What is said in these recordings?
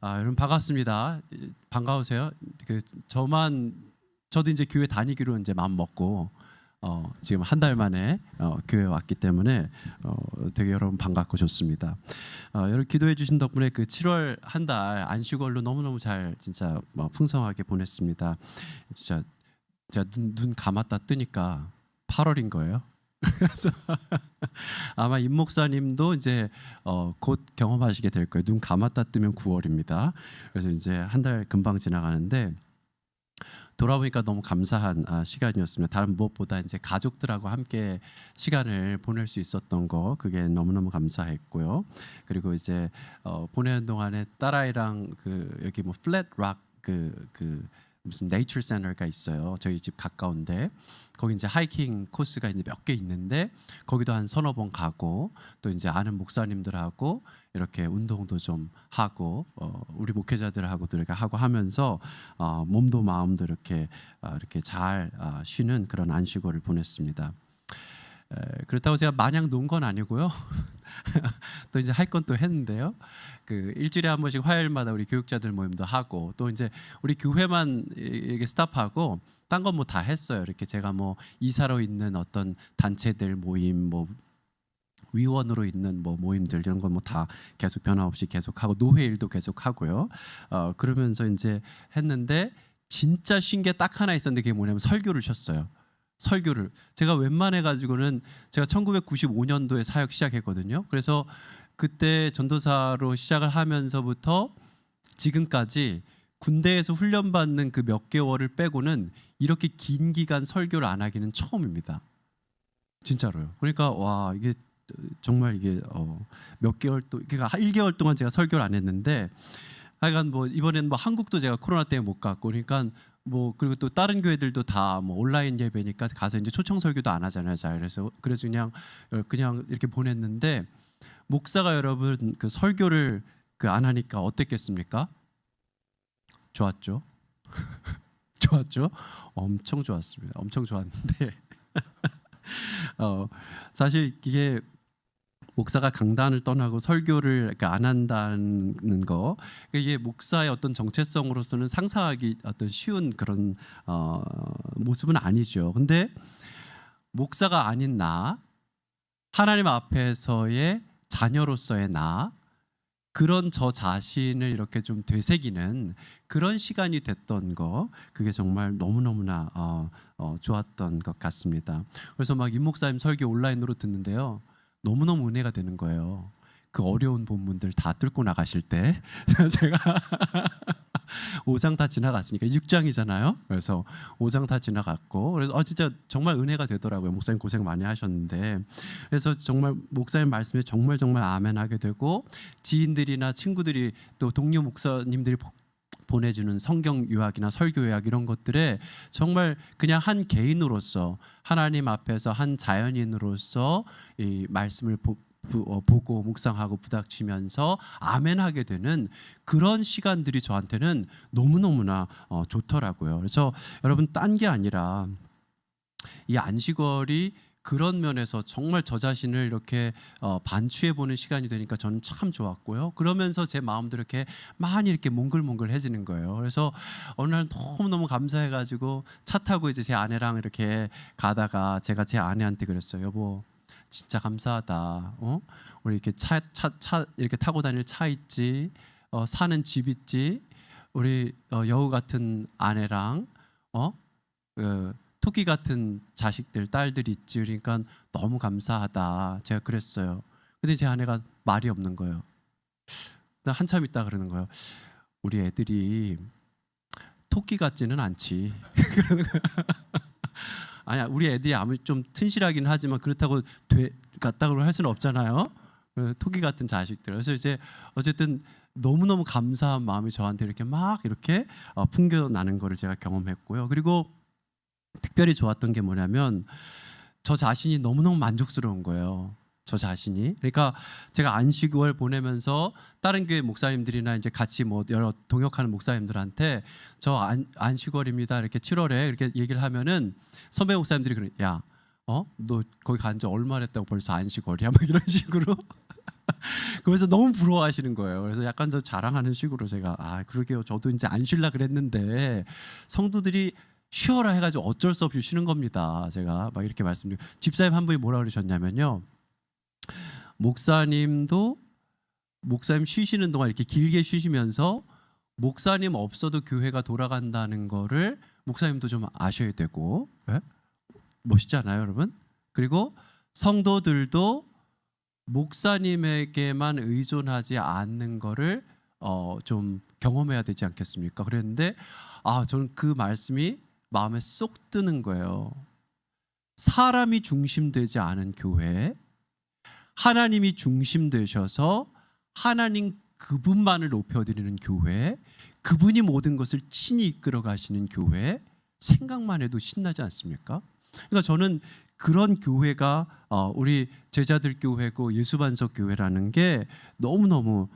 여러분 반갑습니다. 반가우세요. 저도 이제 교회 다니기로 이제 마음 먹고 지금 한 달 만에 교회 왔기 때문에 되게 여러분 반갑고 좋습니다. 여러분 기도해 주신 덕분에 그 7월 한 달 안식월로 너무너무 잘 진짜 풍성하게 보냈습니다. 진짜 제가 눈 감았다 뜨니까 8월인 거예요. 그래서 아마 임 목사님도 이제 곧 경험하시게 될 거예요. 눈 감았다 뜨면 9월입니다. 그래서 이제 한 달 금방 지나가는데 돌아보니까 너무 감사한 시간이었습니다. 다른 무엇보다 이제 가족들하고 함께 시간을 보낼 수 있었던 거 그게 너무너무 감사했고요. 그리고 이제 보내는 동안에 딸아이랑 여기 뭐 플랫락 무슨 네이처 센터가 있어요. 저희 집 가까운데 거기 이제 하이킹 코스가 이제 몇 개 있는데 거기도 한 서너 번 가고 또 이제 아는 목사님들하고 이렇게 운동도 좀 하고 우리 목회자들하고도 이렇게 하고 하면서 몸도 마음도 이렇게 잘 쉬는 그런 안식월을 보냈습니다. 그렇다고 제가 마냥 논 건 아니고요. 또 이제 할 건 또 했는데요. 일주일에 한 번씩 화요일마다 우리 교육자들 모임도 하고 또 이제 우리 교회만 이게 스탑하고 딴 건 뭐 다 했어요. 이렇게 제가 뭐 이사로 있는 어떤 단체들 모임 뭐 위원으로 있는 뭐 모임들 이런 건 뭐 다 계속 변함없이 계속하고 노회 일도 계속하고요. 그러면서 이제 했는데 진짜 쉰 게 딱 하나 있었는데 그게 뭐냐면 설교를 쉬었어요. 설교를 제가 웬만해 가지고는 제가 1995년도에 사역 시작했거든요. 그래서 그때 전도사로 시작을 하면서부터 지금까지 군대에서 훈련받는 그 몇 개월을 빼고는 이렇게 긴 기간 설교를 안 하기는 처음입니다. 진짜로요. 그러니까 와 이게 정말 이게 몇 개월 또 그러니까 1개월 동안 제가 설교를 안 했는데 하여간 뭐 이번에는 뭐 한국도 제가 코로나 때문에 못 갔고 그러니까 뭐 그리고 또 다른 교회들도 다 뭐 온라인 예배니까 가서 이제 초청 설교도 안 하잖아요. 자, 그래서 그냥 이렇게 보냈는데 목사가 여러분 그 설교를 안 하니까 어땠겠습니까? 좋았죠. 좋았죠. 엄청 좋았습니다. 엄청 좋았는데 사실 이게 목사가 강단을 떠나고 설교를 안 한다는 거 이게 목사의 어떤 정체성으로서는 상상하기 어떤 쉬운 그런 모습은 아니죠. 근데 목사가 아닌 나 하나님 앞에서의 자녀로서의 나 그런 저 자신을 이렇게 좀 되새기는 그런 시간이 됐던 거 그게 정말 너무너무나 좋았던 것 같습니다. 그래서 막 임 목사님 설교 온라인으로 듣는데요. 너무너무 은혜가 되는 거예요. 그 어려운 본문들 다 뚫고 나가실 때 제가 5장 다 지나갔으니까 6장이잖아요. 그래서 5장 다 지나갔고 그래서 진짜 정말 은혜가 되더라고요. 목사님 고생 많이 하셨는데 그래서 정말 목사님 말씀에 정말 아멘하게 되고 지인들이나 친구들이 또 동료 목사님들이 보내주는 성경 요약이나 설교 요약 이런 것들에 정말 그냥 한 개인으로서 하나님 앞에서 한 자연인으로서 이 말씀을 보고 묵상하고 부닥치면서 아멘하게 되는 그런 시간들이 저한테는 너무너무나 좋더라고요. 그래서 여러분 딴 게 아니라 이 안식월이 그런 면에서 정말 저 자신을 이렇게 반추해 보는 시간이 되니까 저는 참 좋았고요. 그러면서 제 마음도 이렇게 많이 이렇게 몽글몽글해지는 거예요. 그래서 어느 날 너무너무 감사해가지고 차 타고 이제 제 아내랑 이렇게 가다가 제가 제 아내한테 그랬어요. 여보, 진짜 감사하다. 우리 이렇게 차 이렇게 타고 다닐 차 있지, 사는 집 있지, 우리 여우 같은 아내랑 토끼 같은 자식들, 딸들 있지. 그러니까 너무 감사하다. 제가 그랬어요. 근데 제 아내가 말이 없는 거예요. 한참 있다 그러는 거예요. 우리 애들이 토끼 같지는 않지. 그러는 거예요. 아니야, 우리 애들이 아무리 좀 튼실하긴 하지만 그렇다고 같다고 할 수는 없잖아요. 토끼 같은 자식들. 그래서 이제 어쨌든 너무너무 감사한 마음이 저한테 이렇게 막 이렇게 풍겨나는 거를 제가 경험했고요. 그리고 특별히 좋았던 게 뭐냐면 저 자신이 너무너무 만족스러운 거예요. 저 자신이. 그러니까 제가 안식월 보내면서 다른 교회 목사님들이나 이제 같이 뭐 여러 동역하는 목사님들한테 저 안식월입니다. 이렇게 7월에 이렇게 얘기를 하면은 선배 목사님들이 그래. 야, 너 거기 간 지 얼마 됐다고 벌써 안식월이야? 막 이런 식으로 그래서 너무 부러워하시는 거예요. 그래서 약간 좀 자랑하는 식으로 제가 그러게요. 저도 이제 안 쉴라 그랬는데 성도들이 쉬어라 해가지고 어쩔 수 없이 쉬는 겁니다. 제가 막 이렇게 말씀드리고 집사님 한 분이 뭐라 그러셨냐면요. 목사님 쉬시는 동안 이렇게 길게 쉬시면서 목사님 없어도 교회가 돌아간다는 거를 목사님도 좀 아셔야 되고, 네? 멋있지 않아요, 여러분? 그리고 성도들도 목사님에게만 의존하지 않는 거를 좀 경험해야 되지 않겠습니까? 그랬는데 저는 그 말씀이 마음에 쏙 드는 거예요. 사람이 중심되지 않은 교회, 하나님이 중심되셔서 하나님 그분만을 높여드리는 교회, 그분이 모든 것을 친히 이끌어 가시는 교회, 생각만 해도 신나지 않습니까? 그러니까 저는 그런 교회가 우리 제자들 교회고 예수반석 교회라는 게 너무너무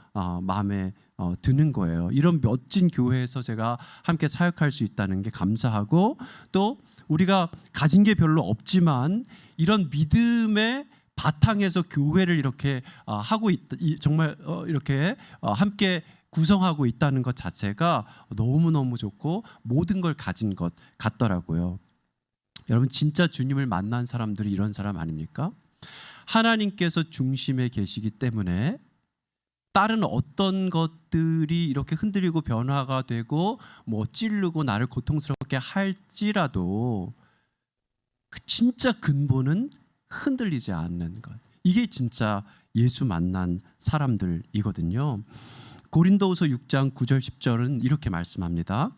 마음에 드는 거예요. 이런 멋진 교회에서 제가 함께 사역할 수 있다는 게 감사하고, 또 우리가 가진 게 별로 없지만 이런 믿음의 바탕에서 교회를 이렇게 하고 있다, 정말 이렇게 함께 구성하고 있다는 것 자체가 너무너무 좋고 모든 걸 가진 것 같더라고요. 여러분, 진짜 주님을 만난 사람들이 이런 사람 아닙니까? 하나님께서 중심에 계시기 때문에 다른 어떤 것들이 이렇게 흔들리고 변화가 되고 찌르고 나를 고통스럽게 할지라도 그 진짜 근본은 흔들리지 않는 것, 이게 진짜 예수 만난 사람들이거든요. 고린도후서 6장 9절 10절은 이렇게 말씀합니다.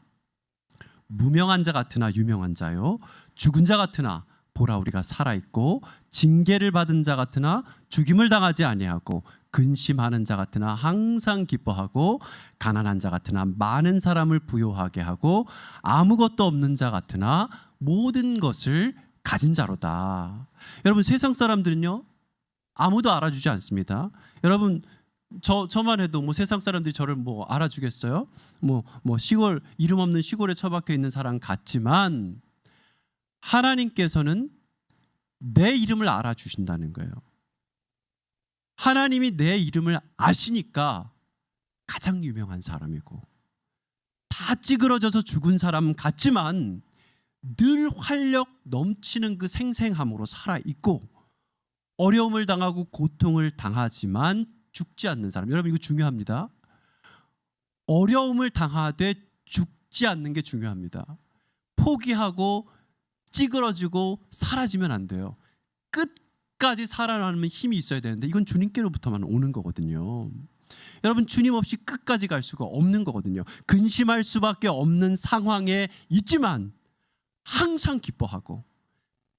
무명한 자 같으나 유명한 자요, 죽은 자 같으나 보라 우리가 살아있고, 징계를 받은 자 같으나 죽임을 당하지 아니하고, 근심하는 자 같으나 항상 기뻐하고, 가난한 자 같으나 많은 사람을 부요하게 하고, 아무것도 없는 자 같으나 모든 것을 가진 자로다. 여러분, 세상 사람들은요 아무도 알아주지 않습니다. 여러분, 저만 해도 세상 사람들이 저를 알아주겠어요? 시골, 이름 없는 시골에 처박혀 있는 사람 같지만 하나님께서는 내 이름을 알아주신다는 거예요. 하나님이 내 이름을 아시니까 가장 유명한 사람이고, 다 찌그러져서 죽은 사람 같지만 늘 활력 넘치는 그 생생함으로 살아있고, 어려움을 당하고 고통을 당하지만 죽지 않는 사람. 여러분, 이거 중요합니다. 어려움을 당하되 죽지 않는 게 중요합니다. 포기하고 찌그러지고 사라지면 안 돼요. 끝까지 살아남는 힘이 있어야 되는데 이건 주님께로부터만 오는 거거든요. 여러분, 주님 없이 끝까지 갈 수가 없는 거거든요. 근심할 수밖에 없는 상황에 있지만 항상 기뻐하고,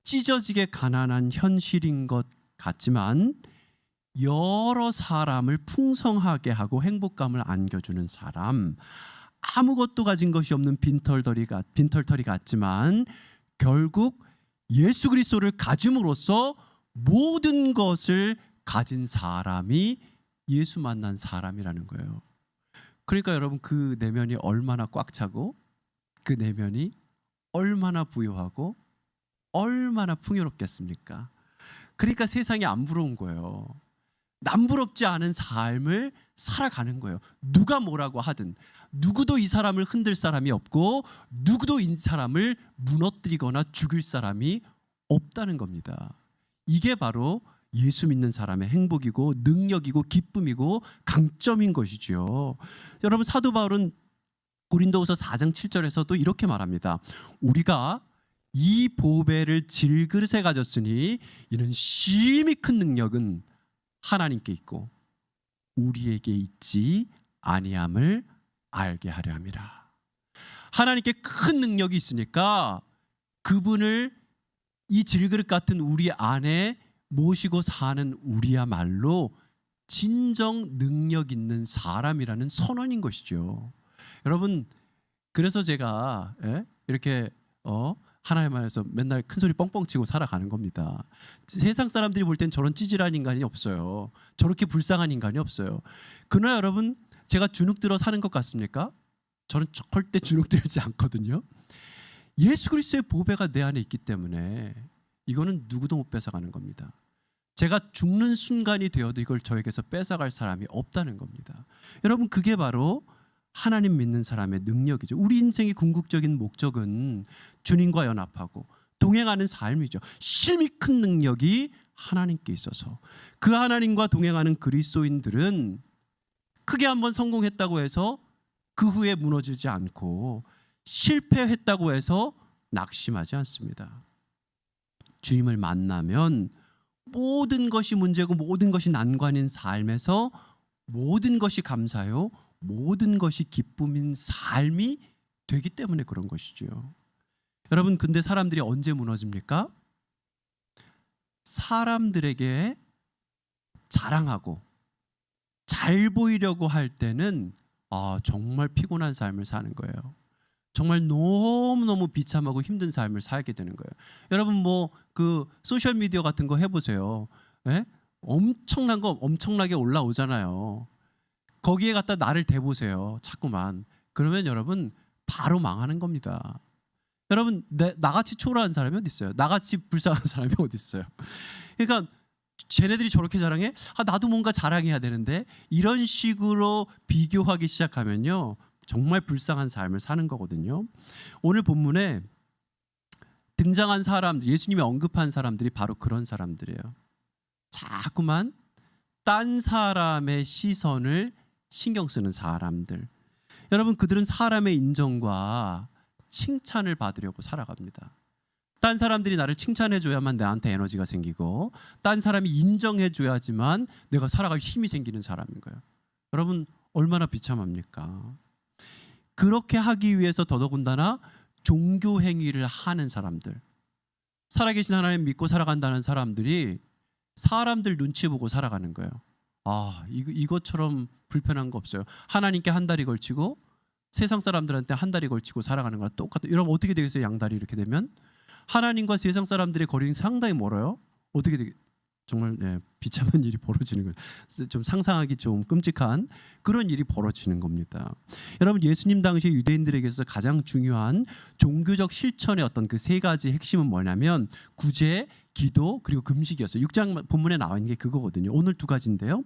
찢어지게 가난한 현실인 것 같지만 여러 사람을 풍성하게 하고 행복감을 안겨주는 사람, 아무것도 가진 것이 없는 빈털터리 같지만 결국 예수 그리스도를 가짐으로써 모든 것을 가진 사람이 예수 만난 사람이라는 거예요. 그러니까 여러분, 그 내면이 얼마나 꽉 차고 그 내면이 얼마나 부유하고 얼마나 풍요롭겠습니까? 그러니까 세상이 안 부러운 거예요. 남부럽지 않은 삶을 살아가는 거예요. 누가 뭐라고 하든, 누구도 이 사람을 흔들 사람이 없고, 누구도 이 사람을 무너뜨리거나 죽일 사람이 없다는 겁니다. 이게 바로 예수 믿는 사람의 행복이고 능력이고 기쁨이고 강점인 것이죠. 여러분, 사도 바울은 고린도후서 4장 7절에서 또 이렇게 말합니다. 우리가 이 보배를 질그릇에 가졌으니 이는 심히 큰 능력은 하나님께 있고 우리에게 있지 아니함을 알게 하려 함이라. 하나님께 큰 능력이 있으니까 그분을 이 질그릇 같은 우리 안에 모시고 사는 우리야말로 진정 능력 있는 사람이라는 선언인 것이죠. 여러분, 그래서 제가 이렇게 하나님 안에서 맨날 큰 소리 뻥뻥 치고 살아가는 겁니다. 세상 사람들이 볼 땐 저런 찌질한 인간이 없어요. 저렇게 불쌍한 인간이 없어요. 그러나 여러분, 제가 주눅 들어 사는 것 같습니까? 저는 절대 주눅 들지 않거든요. 예수 그리스도의 보배가 내 안에 있기 때문에 이거는 누구도 못 뺏어가는 겁니다. 제가 죽는 순간이 되어도 이걸 저에게서 뺏어갈 사람이 없다는 겁니다. 여러분, 그게 바로 하나님 믿는 사람의 능력이죠. 우리 인생의 궁극적인 목적은 주님과 연합하고 동행하는 삶이죠. 심히 큰 능력이 하나님께 있어서 그 하나님과 동행하는 그리스도인들은 크게 한번 성공했다고 해서 그 후에 무너지지 않고 실패했다고 해서 낙심하지 않습니다. 주님을 만나면 모든 것이 문제고 모든 것이 난관인 삶에서 모든 것이 감사요, 모든 것이 기쁨인 삶이 되기 때문에 그런 것이죠. 여러분, 근데 사람들이 언제 무너집니까? 사람들에게 자랑하고 잘 보이려고 할 때는 정말 피곤한 삶을 사는 거예요. 정말 너무너무 비참하고 힘든 삶을 살게 되는 거예요. 여러분, 뭐 그 소셜 미디어 같은 거 해보세요. 예? 엄청난 거 엄청나게 올라오잖아요. 거기에 갖다 나를 대보세요. 자꾸만. 그러면 여러분 바로 망하는 겁니다. 여러분, 나같이 초라한 사람이 어디 있어요? 나같이 불쌍한 사람이 어디 있어요? 그러니까 쟤네들이 저렇게 자랑해? 나도 뭔가 자랑해야 되는데, 이런 식으로 비교하기 시작하면요 정말 불쌍한 삶을 사는 거거든요. 오늘 본문에 등장한 사람들, 예수님이 언급한 사람들이 바로 그런 사람들이에요. 자꾸만 딴 사람의 시선을 신경 쓰는 사람들. 여러분, 그들은 사람의 인정과 칭찬을 받으려고 살아갑니다. 딴 사람들이 나를 칭찬해줘야만 나한테 에너지가 생기고, 딴 사람이 인정해줘야지만 내가 살아갈 힘이 생기는 사람인 거예요. 여러분, 얼마나 비참합니까? 그렇게 하기 위해서 더더군다나 종교 행위를 하는 사람들, 살아계신 하나님 믿고 살아간다는 사람들이 사람들 눈치 보고 살아가는 거예요. 이것처럼 불편한 거 없어요. 하나님께 한 다리 걸치고 세상 사람들한테 한 다리 걸치고 살아가는 거랑 똑같아요. 여러분, 어떻게 되겠어요? 양다리 이렇게 되면 하나님과 세상 사람들의 거리는 상당히 멀어요. 어떻게 되겠? 정말 비참한 일이 벌어지는 거예요. 좀 상상하기 좀 끔찍한 그런 일이 벌어지는 겁니다. 여러분, 예수님 당시 유대인들에게서 가장 중요한 종교적 실천의 어떤 그 세 가지 핵심은 뭐냐면 구제, 기도, 그리고 금식이었어요. 6장 본문에 나와 있는 게 그거거든요. 오늘 두 가지인데요.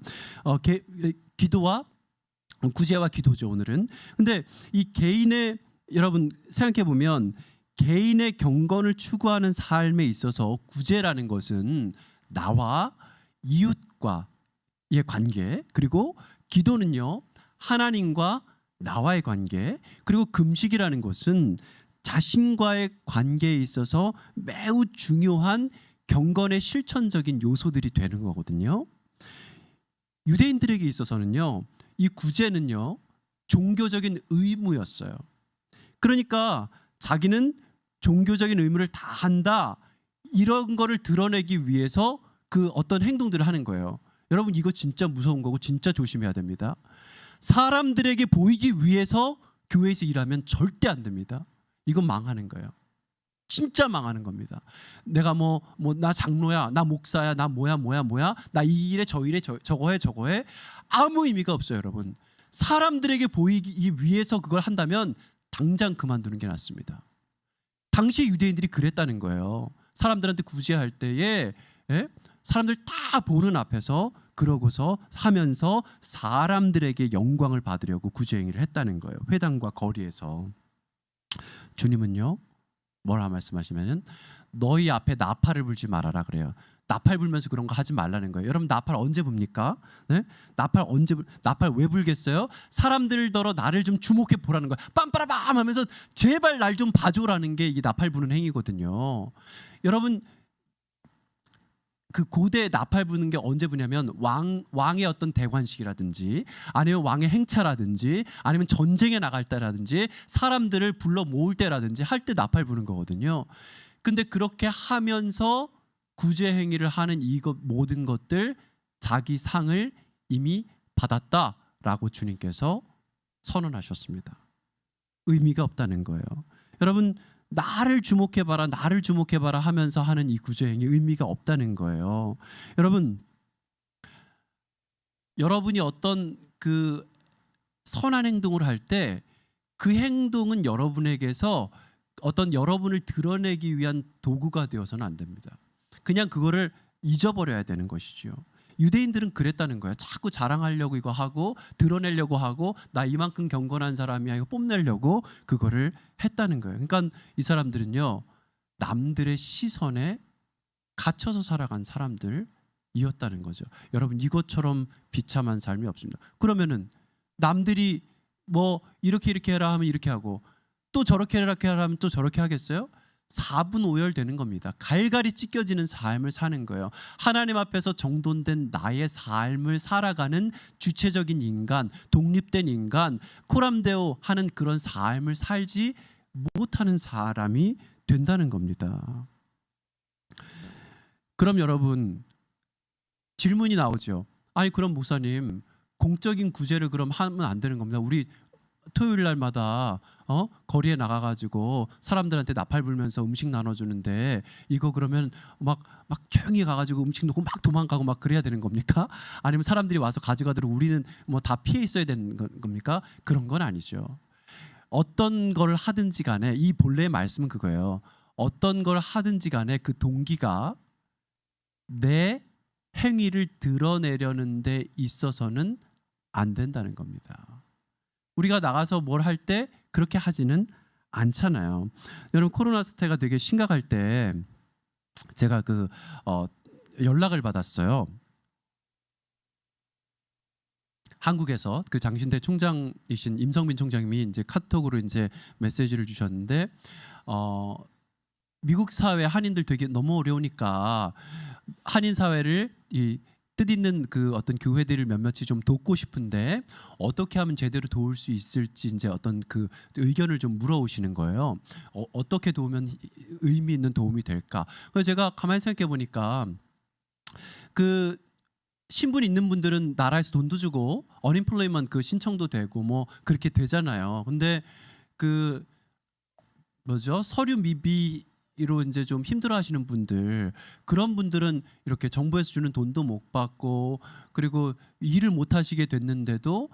기도와 구제와 기도죠, 오늘은. 근데 이 개인의, 여러분 생각해 보면 개인의 경건을 추구하는 삶에 있어서 구제라는 것은 나와 이웃과의 관계, 그리고 기도는요 하나님과 나와의 관계, 그리고 금식이라는 것은 자신과의 관계에 있어서 매우 중요한 경건의 실천적인 요소들이 되는 거거든요. 유대인들에게 있어서는요 이 구제는요 종교적인 의무였어요. 그러니까 자기는 종교적인 의무를 다 한다, 이런 거를 드러내기 위해서 그 어떤 행동들을 하는 거예요. 여러분, 이거 진짜 무서운 거고 진짜 조심해야 됩니다. 사람들에게 보이기 위해서 교회에서 일하면 절대 안 됩니다. 이건 망하는 거예요. 진짜 망하는 겁니다. 내가 나 장로야, 나 목사야, 나 뭐야, 나 이 일에 저 일에 저거 해 아무 의미가 없어요. 여러분, 사람들에게 보이기 위해서 그걸 한다면 당장 그만두는 게 낫습니다. 당시 유대인들이 그랬다는 거예요. 사람들한테 구제할 때에 사람들 다 보는 앞에서 그러고서 하면서 사람들에게 영광을 받으려고 구제 행위를 했다는 거예요. 회당과 거리에서. 주님은요 뭐라 말씀하시면은 너희 앞에 나팔을 불지 말아라 그래요. 나팔 불면서 그런 거 하지 말라는 거예요. 여러분, 나팔 언제 붑니까? 나팔 왜 불겠어요? 사람들더러 나를 좀 주목해 보라는 거예요. 빰빠라밤 하면서 제발 날 좀 봐줘라는 게 이게 나팔 부는 행위거든요. 여러분, 그 고대 나팔 부는 게 언제 부냐면 왕의 어떤 대관식이라든지 아니면 왕의 행차라든지 아니면 전쟁에 나갈 때라든지 사람들을 불러 모을 때라든지 할 때 나팔 부는 거거든요. 근데 그렇게 하면서 구제 행위를 하는 이것 모든 것들 자기 상을 이미 받았다라고 주님께서 선언하셨습니다. 의미가 없다는 거예요. 여러분, 나를 주목해봐라, 나를 주목해봐라 하면서 하는 이 구제행위 의미가 없다는 거예요. 여러분이 어떤 그 선한 행동을 할 때 그 행동은 여러분에게서 어떤 여러분을 드러내기 위한 도구가 되어서는 안 됩니다. 그냥 그거를 잊어버려야 되는 것이죠. 유대인들은 그랬다는 거예요. 자꾸 자랑하려고 이거 하고 드러내려고 하고 나 이만큼 경건한 사람이야 이거 뽐내려고 그거를 했다는 거예요. 그러니까 이 사람들은요 남들의 시선에 갇혀서 살아간 사람들이었다는 거죠. 여러분 이것처럼 비참한 삶이 없습니다. 그러면은 남들이 뭐 이렇게 해라 하면 이렇게 하고 또 저렇게 해라 하면 또 저렇게 하겠어요? 사분오열 되는 겁니다. 갈갈이 찢겨지는 삶을 사는 거예요. 하나님 앞에서 정돈된 나의 삶을 살아가는 주체적인 인간, 독립된 인간, 코람데오 하는 그런 삶을 살지 못하는 사람이 된다는 겁니다. 그럼 여러분 질문이 나오죠. 아니 그럼 목사님 공적인 구제를 그럼 하면 안 되는 겁니다. 우리 토요일 날마다 거리에 나가가지고 사람들한테 나팔 불면서 음식 나눠주는데 이거 그러면 막 조용히 가가지고 음식 놓고 막 도망가고 막 그래야 되는 겁니까? 아니면 사람들이 와서 가져가도록 우리는 뭐 다 피해 있어야 되는 겁니까? 그런 건 아니죠. 어떤 걸 하든지 간에 이 본래의 말씀은 그거예요. 어떤 걸 하든지 간에 그 동기가 내 행위를 드러내려는 데 있어서는 안 된다는 겁니다. 우리가 나가서 뭘 할 때 그렇게 하지는 않잖아요. 여러분 코로나 사태가 되게 심각할 때 제가 연락을 받았어요. 한국에서 그 장신대 총장이신 임성빈 총장님이 이제 카톡으로 이제 메시지를 주셨는데 미국 사회 한인들 되게 너무 어려우니까 한인 사회를 이 뜻있는 그 어떤 교회들을 몇몇이 좀 돕고 싶은데 어떻게 하면 제대로 도울 수 있을지 이제 어떤 그 의견을 좀 물어오시는 거예요. 어떻게 도우면 의미 있는 도움이 될까? 그래서 제가 가만히 생각해 보니까 그 신분 있는 분들은 나라에서 돈도 주고 언임플로이먼트 그 신청도 되고 뭐 그렇게 되잖아요. 근데 그 뭐죠? 서류 미비로 이제 좀 힘들어하시는 분들 그런 분들은 이렇게 정부에서 주는 돈도 못 받고 그리고 일을 못 하시게 됐는데도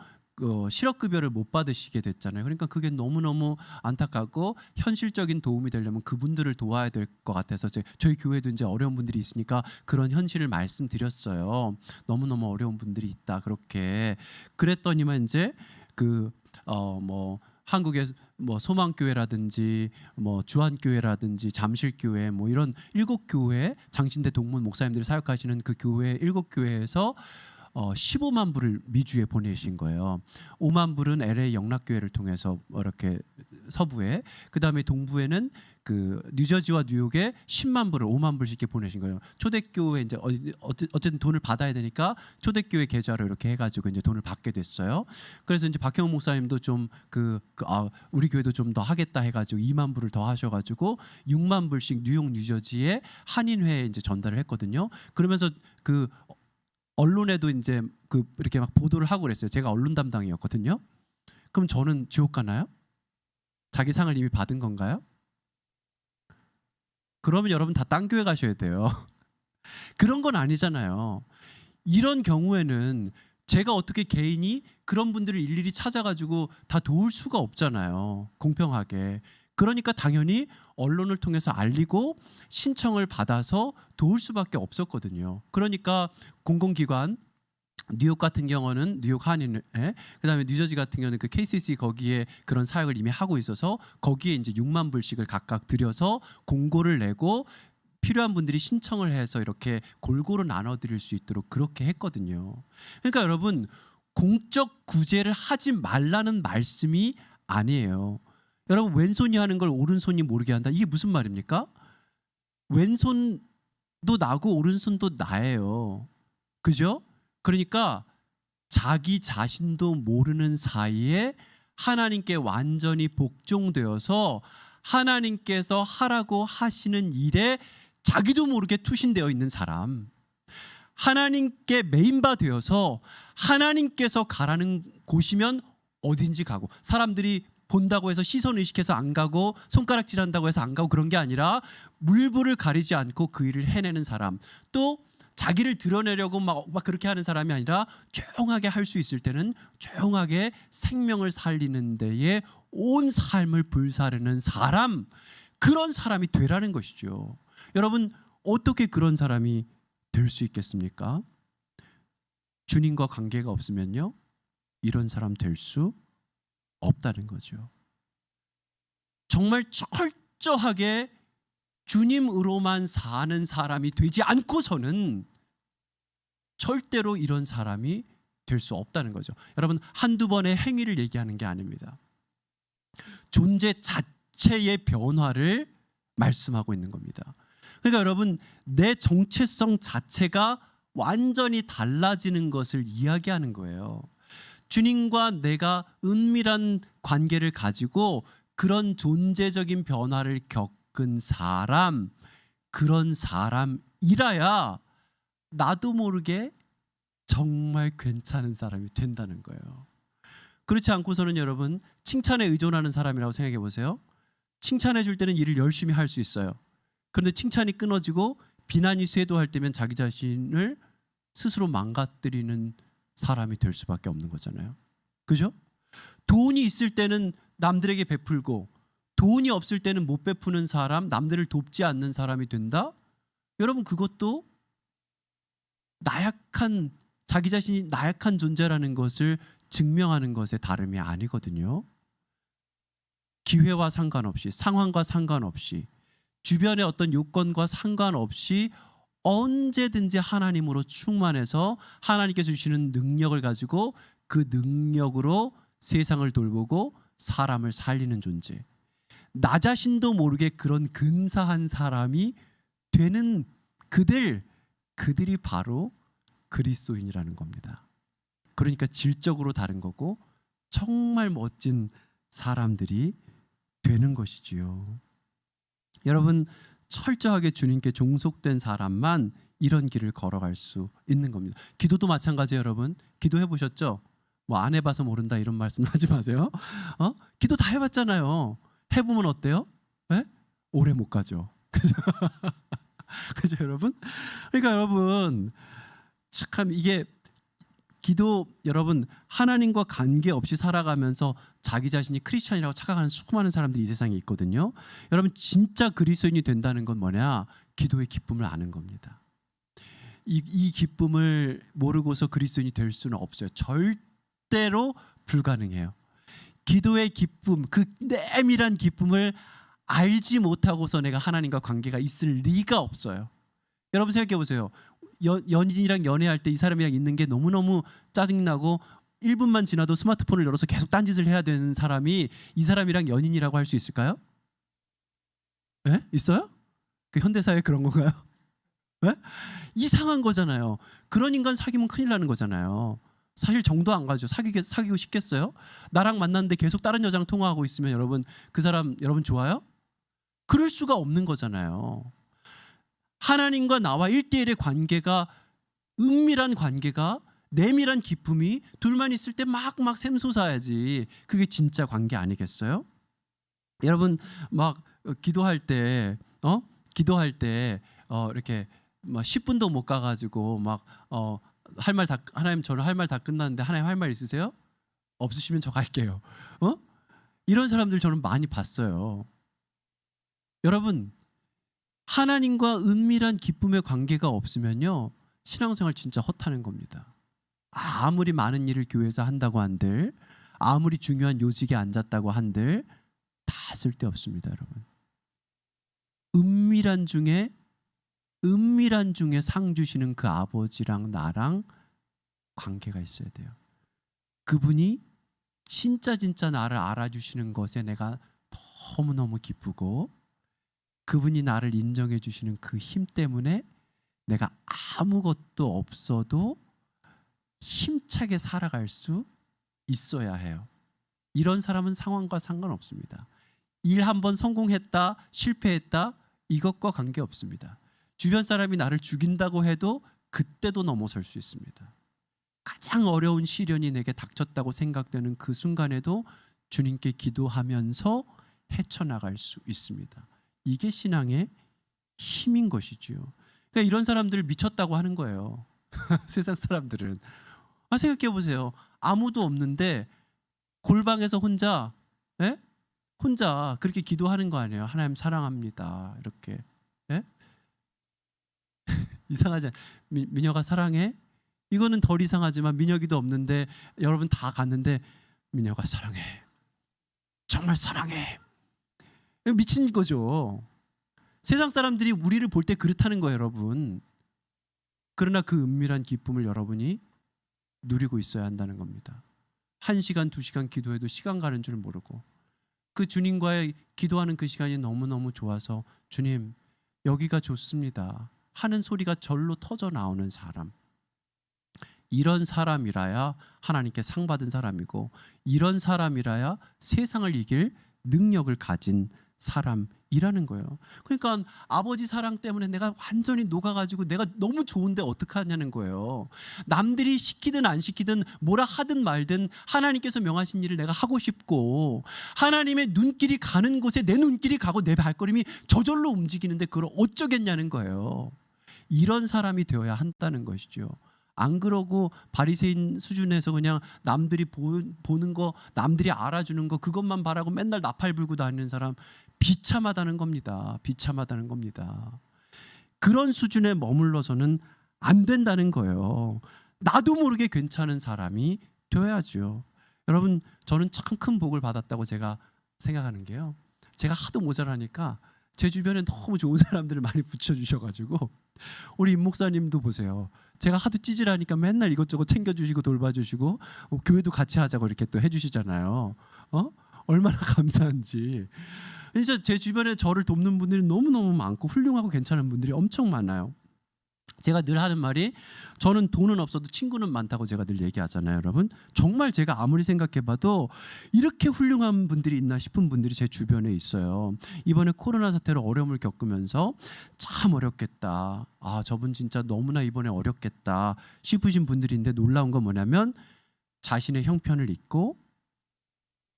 실업급여를 못 받으시게 됐잖아요. 그러니까 그게 너무너무 안타깝고 현실적인 도움이 되려면 그분들을 도와야 될 것 같아서 저희 교회도 이제 어려운 분들이 있으니까 그런 현실을 말씀드렸어요. 너무너무 어려운 분들이 있다 그렇게 그랬더니만 이제 뭐 한국의 뭐 소망교회라든지 뭐 주한교회라든지 잠실교회 뭐 이런 7교회 장신대 동문 목사님들이 사역하시는 그 교회 7교회에서 15만 불을 미주에 보내신 거예요. 5만 불은 LA 영락교회를 통해서 이렇게 서부에 그다음에 동부에는 그 뉴저지와 뉴욕에 10만 불을 5만 불씩 이렇게 보내신 거예요. 초대교회 이제 어쨌든 돈을 받아야 되니까 초대교회 계좌로 이렇게 해가지고 이제 돈을 받게 됐어요. 그래서 이제 박형호 목사님도 좀 우리 교회도 좀 더 하겠다 해가지고 2만 불을 더 하셔가지고 6만 불씩 뉴욕 뉴저지에 한인회에 이제 전달을 했거든요. 그러면서 그 언론에도 이제 이렇게 막 보도를 하고 그랬어요. 제가 언론 담당이었거든요. 그럼 저는 지옥 가나요? 자기 상을 이미 받은 건가요? 그러면 여러분 다 딴 교회 가셔야 돼요. 그런 건 아니잖아요. 이런 경우에는 제가 어떻게 개인이 그런 분들을 일일이 찾아가지고 다 도울 수가 없잖아요. 공평하게. 그러니까 당연히 언론을 통해서 알리고 신청을 받아서 도울 수밖에 없었거든요. 그러니까 공공기관 뉴욕 같은 경우는 뉴욕 한인회, 그다음에 뉴저지 같은 경우는 그 KCC 거기에 그런 사역을 이미 하고 있어서 거기에 이제 6만 불씩을 각각 들여서 공고를 내고 필요한 분들이 신청을 해서 이렇게 골고루 나눠드릴 수 있도록 그렇게 했거든요. 그러니까 여러분 공적 구제를 하지 말라는 말씀이 아니에요. 여러분 왼손이 하는 걸 오른손이 모르게 한다. 이게 무슨 말입니까? 왼손도 나고 오른손도 나예요. 그죠? 그러니까 자기 자신도 모르는 사이에 하나님께 완전히 복종되어서 하나님께서 하라고 하시는 일에 자기도 모르게 투신되어 있는 사람, 하나님께 메인바 되어서 하나님께서 가라는 곳이면 어딘지 가고, 사람들이 본다고 해서 시선 의식해서 안 가고 손가락질한다고 해서 안 가고 그런 게 아니라 물불을 가리지 않고 그 일을 해내는 사람, 또 자기를 드러내려고 막 그렇게 하는 사람이 아니라 조용하게 할 수 있을 때는 조용하게 생명을 살리는 데에 온 삶을 불사르는 사람, 그런 사람이 되라는 것이죠. 여러분 어떻게 그런 사람이 될 수 있겠습니까? 주님과 관계가 없으면요, 이런 사람 될 수 없다는 거죠. 정말 철저하게 주님으로만 사는 사람이 되지 않고서는 절대로 이런 사람이 될 수 없다는 거죠. 여러분, 한두 번의 행위를 얘기하는 게 아닙니다. 존재 자체의 변화를 말씀하고 있는 겁니다. 그러니까 여러분, 내 정체성 자체가 완전히 달라지는 것을 이야기하는 거예요. 주님과 내가 은밀한 관계를 가지고 그런 존재적인 변화를 겪은 사람, 그런 사람이라야 나도 모르게 정말 괜찮은 사람이 된다는 거예요. 그렇지 않고서는 여러분, 칭찬에 의존하는 사람이라고 생각해 보세요. 칭찬해 줄 때는 일을 열심히 할 수 있어요. 그런데 칭찬이 끊어지고 비난이 쇄도할 때면 자기 자신을 스스로 망가뜨리는 사람이 될 수밖에 없는 거잖아요. 그죠? 돈이 있을 때는 남들에게 베풀고 돈이 없을 때는 못 베푸는 사람, 남들을 돕지 않는 사람이 된다? 여러분, 그것도 나약한, 자기 자신이 나약한 존재라는 것을 증명하는 것에 다름이 아니거든요. 기회와 상관없이, 상황과 상관없이, 주변의 어떤 요건과 상관없이 언제든지 하나님으로 충만해서 하나님께서 주시는 능력을 가지고 그 능력으로 세상을 돌보고 사람을 살리는 존재, 나 자신도 모르게 그런 근사한 사람이 되는 그들이 바로 그리스도인이라는 겁니다. 그러니까 질적으로 다른 거고 정말 멋진 사람들이 되는 것이지요. 여러분, 철저하게 주님께 종속된 사람만 이런 길을 걸어갈 수 있는 겁니다. 기도도 마찬가지예요. 여러분, 기도해 보셨죠? 뭐 안 해봐서 모른다 이런 말씀 하지 마세요. 기도 다 해봤잖아요. 해보면 어때요? 네? 오래 못 가죠. 그죠 여러분? 그러니까 여러분, 참 이게 기도, 여러분, 하나님과 관계없이 살아가면서 자기 자신이 크리스찬이라고 착각하는 수많은 사람들이 이 세상에 있거든요. 여러분, 진짜 그리스도인이 된다는 건 뭐냐? 기도의 기쁨을 아는 겁니다. 이 기쁨을 모르고서 그리스도인이 될 수는 없어요. 절대로 불가능해요. 기도의 기쁨, 그 내밀한 기쁨을 알지 못하고서 내가 하나님과 관계가 있을 리가 없어요. 여러분 생각해 보세요. 연인이랑 연애할 때 이 사람이랑 있는 게 너무너무 짜증나고 1분만 지나도 스마트폰을 열어서 계속 딴짓을 해야 되는 사람이 이 사람이랑 연인이라고 할 수 있을까요? 네? 있어요? 그 현대사회 그런 건가요? 네? 이상한 거잖아요. 그런 인간 사귀면 큰일 나는 거잖아요. 사실 정도 안 가죠. 사귀고 싶겠어요? 나랑 만났는데 계속 다른 여자랑 통화하고 있으면 여러분, 그 사람 여러분 좋아요? 그럴 수가 없는 거잖아요. 하나님과 나와 1대1의 관계가, 은밀한 관계가, 내밀한 기쁨이 둘만 있을 때 막 샘솟아야지 그게 진짜 관계 아니겠어요? 여러분, 막 기도할 때 이렇게 막 10분도 못 가가지고 막 할 말 다, 하나님 저는 할 말 다 끝났는데 하나님 할 말 있으세요? 없으시면 저 갈게요. 이런 사람들 저는 많이 봤어요. 여러분, 하나님과 은밀한 기쁨의 관계가 없으면요, 신앙생활 진짜 헛하는 겁니다. 아무리 많은 일을 교회에서 한다고 한들, 아무리 중요한 요직에 앉았다고 한들 다 쓸데없습니다. 여러분, 은밀한 중에 상 주시는 그 아버지랑 나랑 관계가 있어야 돼요. 그분이 진짜 나를 알아주시는 것에 내가 너무너무 기쁘고, 그분이 나를 인정해 주시는 그 힘 때문에 내가 아무것도 없어도 힘차게 살아갈 수 있어야 해요. 이런 사람은 상황과 상관없습니다. 일 한번 성공했다, 실패했다, 이것과 관계없습니다. 주변 사람이 나를 죽인다고 해도 그때도 넘어설 수 있습니다. 가장 어려운 시련이 내게 닥쳤다고 생각되는 그 순간에도 주님께 기도하면서 헤쳐나갈 수 있습니다. 이게 신앙의 힘인 것이지요. 그러니까 이런 사람들을 미쳤다고 하는 거예요. 세상 사람들은. 생각해 보세요. 아무도 없는데 골방에서 혼자 그렇게 기도하는 거 아니에요? 하나님 사랑합니다. 이렇게. 이상하지 않아요? 민혁아 사랑해? 이거는 덜 이상하지만 민혁이도 없는데 여러분 다 갔는데 민혁아 사랑해. 정말 사랑해. 미친 거죠. 세상 사람들이 우리를 볼 때 그렇다는 거예요, 여러분. 그러나 그 은밀한 기쁨을 여러분이 누리고 있어야 한다는 겁니다. 1시간, 2시간 기도해도 시간 가는 줄 모르고 그 주님과의 기도하는 그 시간이 너무너무 좋아서 주님 여기가 좋습니다 하는 소리가 절로 터져 나오는 사람, 이런 사람이라야 하나님께 상 받은 사람이고 이런 사람이라야 세상을 이길 능력을 가진 사람이라는 거예요. 그러니까 아버지 사랑 때문에 내가 완전히 녹아가지고 내가 너무 좋은데 어떡하냐는 거예요. 남들이 시키든 안 시키든 뭐라 하든 말든 하나님께서 명하신 일을 내가 하고 싶고 하나님의 눈길이 가는 곳에 내 눈길이 가고 내 발걸음이 저절로 움직이는데 그걸 어쩌겠냐는 거예요. 이런 사람이 되어야 한다는 것이죠. 안 그러고 바리새인 수준에서 그냥 남들이 보는 거, 남들이 알아주는 거 그것만 바라고 맨날 나팔 불고 다니는 사람 비참하다는 겁니다. 비참하다는 겁니다. 그런 수준에 머물러서는 안 된다는 거예요. 나도 모르게 괜찮은 사람이 되어야죠. 여러분, 저는 참 큰 복을 받았다고 제가 생각하는 게요, 제가 하도 모자라니까 제 주변에 너무 좋은 사람들을 많이 붙여주셔가지고 우리 임 목사님도 보세요. 제가 하도 찌질하니까 맨날 이것저것 챙겨주시고 돌봐주시고 교회도 같이 하자고 이렇게 또 해주시잖아요. 얼마나 감사한지. 진짜 제 주변에 저를 돕는 분들이 너무너무 많고 훌륭하고 괜찮은 분들이 엄청 많아요. 제가 늘 하는 말이, 저는 돈은 없어도 친구는 많다고 제가 늘 얘기하잖아요. 여러분, 정말 제가 아무리 생각해봐도 이렇게 훌륭한 분들이 있나 싶은 분들이 제 주변에 있어요. 이번에 코로나 사태로 어려움을 겪으면서 참 어렵겠다, 저분 진짜 너무나 이번에 어렵겠다 싶으신 분들인데, 놀라운 건 뭐냐면 자신의 형편을 잊고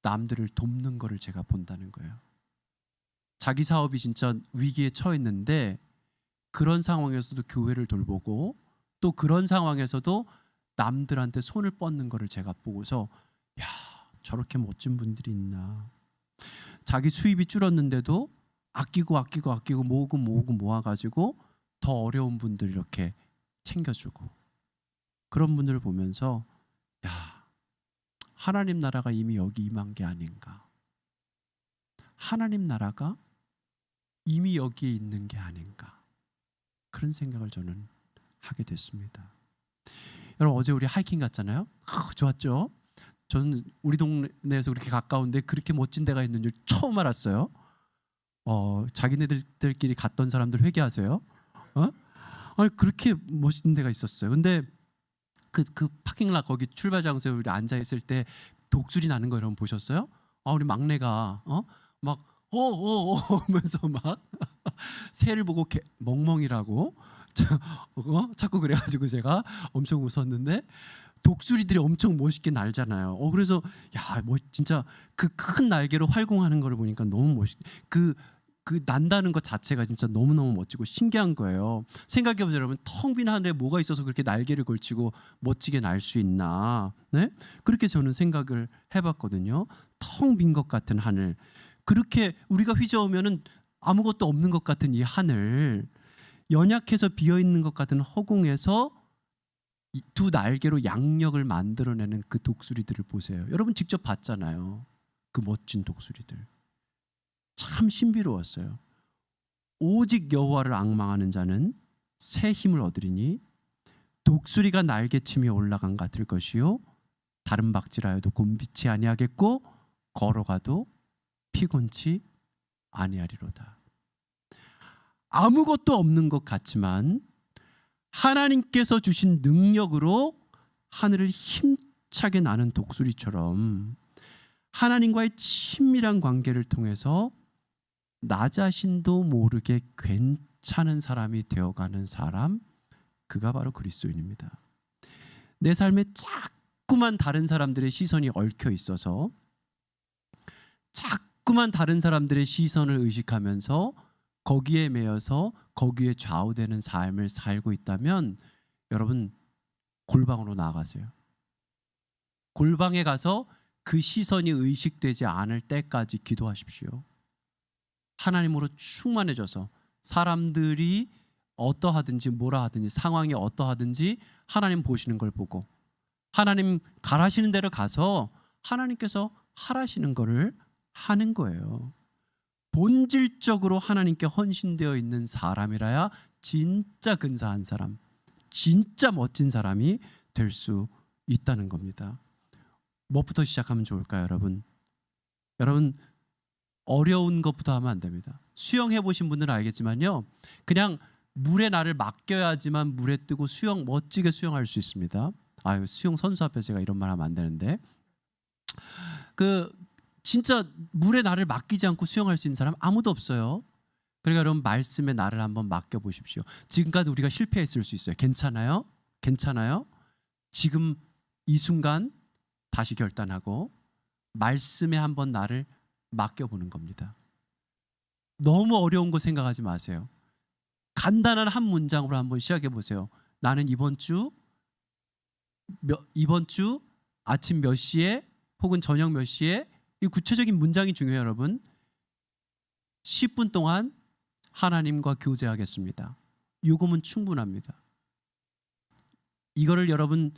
남들을 돕는 거를 제가 본다는 거예요. 자기 사업이 진짜 위기에 처했는데 그런 상황에서도 교회를 돌보고 또 그런 상황에서도 남들한테 손을 뻗는 거를 제가 보고서, 야, 저렇게 멋진 분들이 있나. 자기 수입이 줄었는데도 아끼고 모으고 모아가지고 더 어려운 분들 이렇게 챙겨주고, 그런 분들을 보면서 야, 하나님 나라가 이미 여기 임한 게 아닌가, 하나님 나라가 이미 여기에 있는 게 아닌가, 그런 생각을 저는 하게 됐습니다. 여러분, 어제 우리 하이킹 갔잖아요. 좋았죠? 저는 우리 동네에서 그렇게 가까운데 그렇게 멋진 데가 있는 줄 처음 알았어요. 자기네들끼리 갔던 사람들 회개하세요. 아니, 그렇게 멋진 데가 있었어요. 근데 그 파킹락 거기 출발 장소에 우리 앉아 있을 때 독수리 나는 거 여러분 보셨어요? 우리 막내가 막 하면서 막 새를 보고 멍멍이라고 자꾸 그래가지고 제가 엄청 웃었는데, 독수리들이 엄청 멋있게 날잖아요. 그래서 야, 진짜 그 큰 날개로 활공하는 걸 보니까 너무 그 난다는 것 자체가 진짜 너무너무 멋지고 신기한 거예요. 생각해보세요, 여러분. 텅 빈 하늘에 뭐가 있어서 그렇게 날개를 걸치고 멋지게 날 수 있나? 네? 그렇게 저는 생각을 해봤거든요. 텅 빈 것 같은 하늘, 그렇게 우리가 휘저으면은 아무것도 없는 것 같은 이 하늘, 연약해서 비어있는 것 같은 허공에서 두 날개로 양력을 만들어내는 그 독수리들을 보세요. 여러분 직접 봤잖아요. 그 멋진 독수리들. 참 신비로웠어요. 오직 여호와를 앙망하는 자는 새 힘을 얻으리니 독수리가 날개치며 올라간 같을 것이요 다른 박질하여도 곤비치 아니하겠고 걸어가도 피곤치 아니하리로다. 아무것도 없는 것 같지만 하나님께서 주신 능력으로 하늘을 힘차게 나는 독수리처럼 하나님과의 친밀한 관계를 통해서 나 자신도 모르게 괜찮은 사람이 되어가는 사람, 그가 바로 그리스도인입니다. 내 삶에 자꾸만 다른 사람들의 시선이 얽혀 있어서 자꾸만 다른 사람들의 시선을 의식하면서 거기에 매여서 거기에 좌우되는 삶을 살고 있다면 여러분, 골방으로 나아가세요. 골방에 가서 그 시선이 의식되지 않을 때까지 기도하십시오. 하나님으로 충만해져서 사람들이 어떠하든지 뭐라 하든지 상황이 어떠하든지 하나님 보시는 걸 보고 하나님 가라시는 대로 가서 하나님께서 하라시는 거를 하는 거예요. 본질적으로 하나님께 헌신되어 있는 사람이라야 진짜 근사한 사람, 진짜 멋진 사람이 될 수 있다는 겁니다. 무엇부터 시작하면 좋을까요, 여러분? 여러분, 어려운 것부터 하면 안 됩니다. 수영해 보신 분들은 알겠지만요, 그냥 물에 나를 맡겨야지만 물에 뜨고 멋지게 수영할 수 있습니다. 아유, 수영 선수 앞에서 제가 이런 말 하면 안 되는데, 진짜 물에 나를 맡기지 않고 수영할 수 있는 사람 아무도 없어요. 그러니까 여러분, 말씀에 나를 한번 맡겨 보십시오. 지금까지 우리가 실패했을 수 있어요. 괜찮아요? 괜찮아요? 지금 이 순간 다시 결단하고 말씀에 한번 나를 맡겨보는 겁니다. 너무 어려운 거 생각하지 마세요. 간단한 한 문장으로 한번 시작해 보세요. 나는 이번 주 아침 몇 시에 혹은 저녁 몇 시에, 이 구체적인 문장이 중요해요, 여러분. 10분 동안 하나님과 교제하겠습니다. 요거면 충분합니다. 이거를 여러분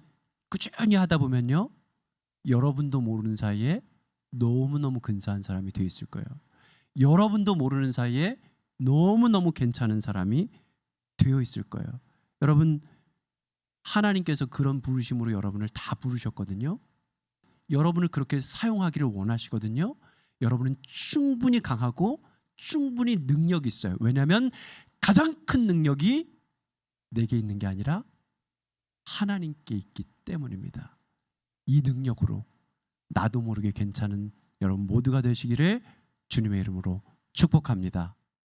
꾸준히 하다 보면요, 여러분도 모르는 사이에 너무너무 근사한 사람이 되어 있을 거예요. 여러분도 모르는 사이에 너무너무 괜찮은 사람이 되어 있을 거예요. 여러분, 하나님께서 그런 부르심으로 여러분을 다 부르셨거든요. 여러분을 그렇게 사용하기를 원하시거든요. 여러분은 충분히 강하고 충분히 능력이 있어요. 왜냐하면 가장 큰 능력이 내게 있는 게 아니라 하나님께 있기 때문입니다. 이 능력으로 나도 모르게 괜찮은 여러분 모두가 되시기를 주님의 이름으로 축복합니다.